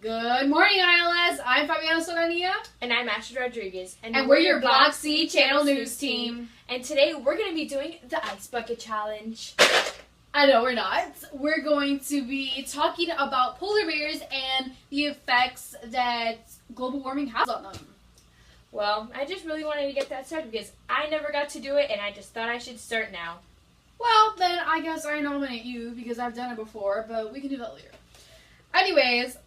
Good morning, ILS. I'm Fabiana Solania. And I'm Ashley Rodriguez. And we're your Block C Channel News team. And today we're going to be doing the Ice Bucket Challenge. I know we're not. We're going to be talking about polar bears and the effects that global warming has on them. Well, I just really wanted to get that started because I never got to do it and I just thought I should start now. Well, then I guess I nominate you because I've done it before, but we can do that later. Anyways,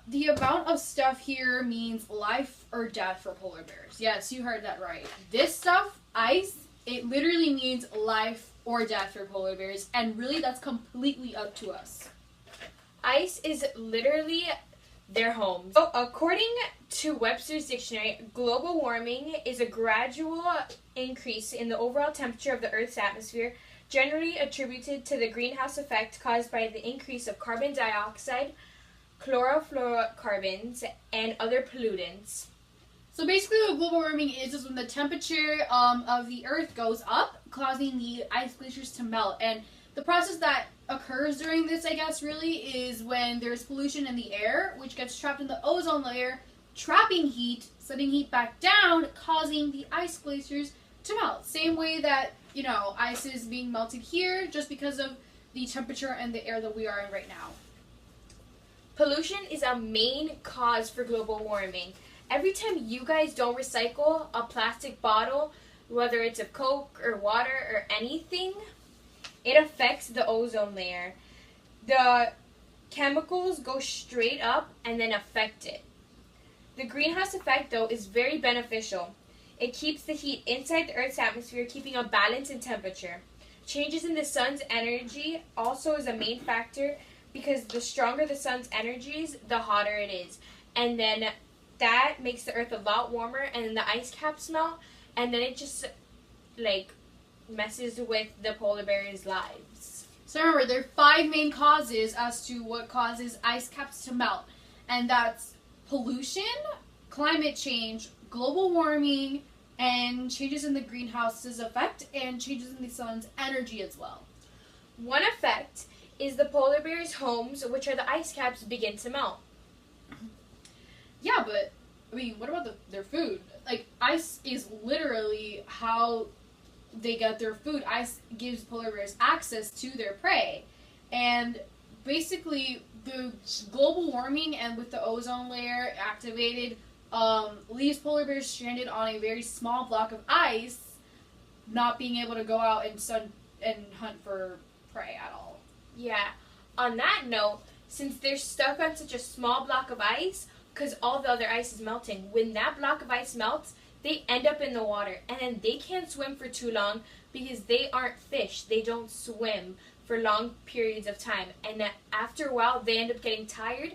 the amount of stuff here means life or death for polar bears. Yes, you heard that right. This stuff, ice, it literally means life or death for polar bears, and really that's completely up to us. Ice is literally their home. So, according to Webster's Dictionary, global warming is a gradual increase in the overall temperature of the Earth's atmosphere, generally attributed to the greenhouse effect caused by the increase of carbon dioxide, chlorofluorocarbons, and other pollutants. So basically what global warming is when the temperature of the Earth goes up, causing the ice glaciers to melt. And the process that occurs during this, I guess, really is when there's pollution in the air, which gets trapped in the ozone layer, trapping heat, sending heat back down, causing the ice glaciers to melt. Same way that, ice is being melted here just because of the temperature and the air that we are in right now. Pollution is a main cause for global warming. Every time you guys don't recycle a plastic bottle, whether it's of Coke or water or anything, it affects the ozone layer. The chemicals go straight up and then affect it. The greenhouse effect, though, is very beneficial. It keeps the heat inside the Earth's atmosphere, keeping a balance in temperature. Changes in the sun's energy also is a main factor because the stronger the sun's energies, the hotter it is. And then that makes the Earth a lot warmer, and then the ice caps melt, and then it just, messes with the polar bears' lives. So remember, there are 5 main causes as to what causes ice caps to melt. And that's pollution, climate change, global warming, and changes in the greenhouse's effect, and changes in the sun's energy as well. One effect is the polar bears' homes, which are the ice caps, begin to melt. Yeah, but, what about their food? Ice is literally how they get their food. Ice gives polar bears access to their prey. And basically, the global warming and with the ozone layer activated leaves polar bears stranded on a very small block of ice, not being able to go out and hunt for prey at all. Yeah. On that note, since they're stuck on such a small block of ice, because all the other ice is melting, when that block of ice melts, they end up in the water, and then they can't swim for too long because they aren't fish. They don't swim for long periods of time, and after a while, they end up getting tired,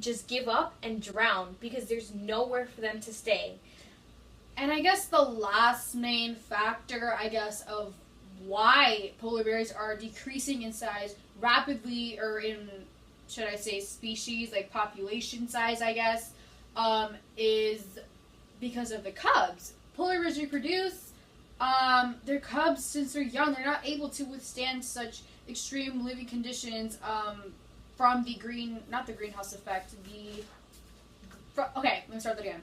just give up, and drown because there's nowhere for them to stay. And I guess the last main factor, of why polar bears are decreasing in size rapidly, or in, should I say, species, population size, is because of the cubs. Polar bears reproduce their cubs since they're young. They're not able to withstand such extreme living conditions from the greenhouse effect. Okay, let me start that again.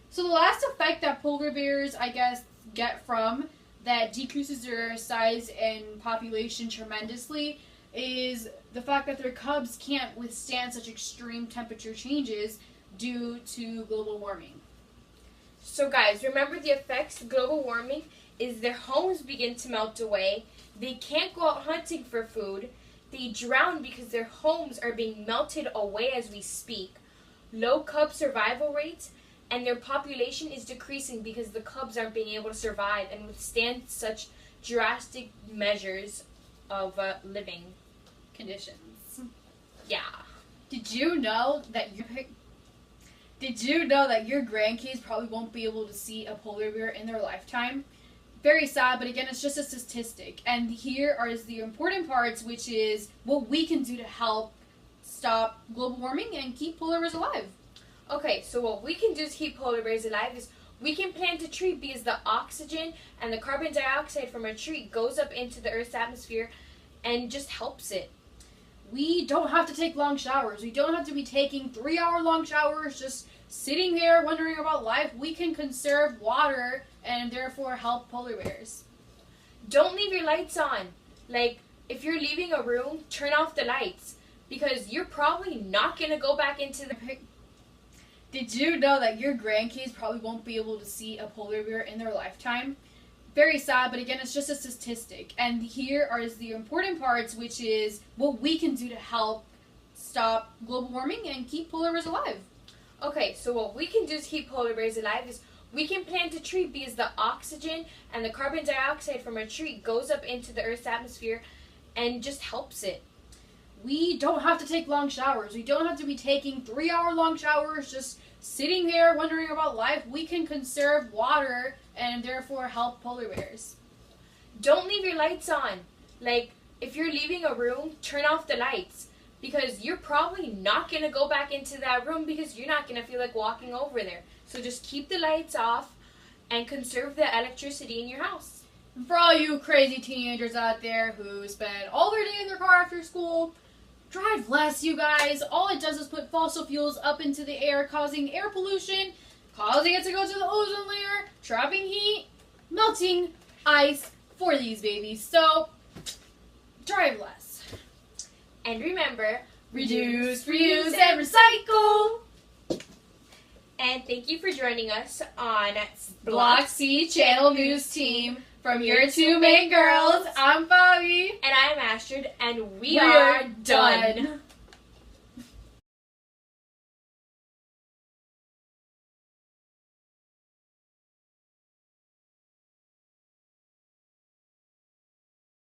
So the last effect that polar bears, get from that decreases their size and population tremendously is the fact that their cubs can't withstand such extreme temperature changes due to global warming. So guys, remember the effects of global warming is their homes begin to melt away, they can't go out hunting for food, they drown because their homes are being melted away as we speak, low cub survival rates, and their population is decreasing because the cubs aren't being able to survive and withstand such drastic measures of living conditions. Yeah. Did you know that your grandkids probably won't be able to see a polar bear in their lifetime? Very sad, but again, it's just a statistic. And here are the important parts, which is what we can do to help stop global warming and keep polar bears alive. Okay, so what we can do to keep polar bears alive is we can plant a tree because the oxygen and the carbon dioxide from a tree goes up into the Earth's atmosphere and just helps it. We don't have to take long showers. We don't have to be taking 3-hour long showers just sitting there wondering about life. We can conserve water and therefore help polar bears. Don't leave your lights on. Like, if you're leaving a room, turn off the lights. Because you're probably not going to go back into the... Did you know that your grandkids probably won't be able to see a polar bear in their lifetime? Very sad, but again, it's just a statistic. And here are the important parts, which is what we can do to help stop global warming and keep polar bears alive. Okay, so what we can do to keep polar bears alive is we can plant a tree because the oxygen and the carbon dioxide from a tree goes up into the Earth's atmosphere and just helps it. We don't have to take long showers. We don't have to be taking 3-hour long showers just sitting there wondering about life. We can conserve water and therefore help polar bears. Don't leave your lights on. Like, if you're leaving a room, turn off the lights. Because you're probably not going to go back into that room because you're not going to feel like walking over there. So just keep the lights off and conserve the electricity in your house. And for all you crazy teenagers out there who spend all their day in their car after school, drive less, you guys. All it does is put fossil fuels up into the air, causing air pollution, causing it to go to the ozone layer, trapping heat, melting ice for these babies. So, drive less. And remember, Reduce, reuse, and recycle! And thank you for joining us on Block C Channel News Team. From your two main girls, I'm Bobby. And I'm Astrid, and we We're are done.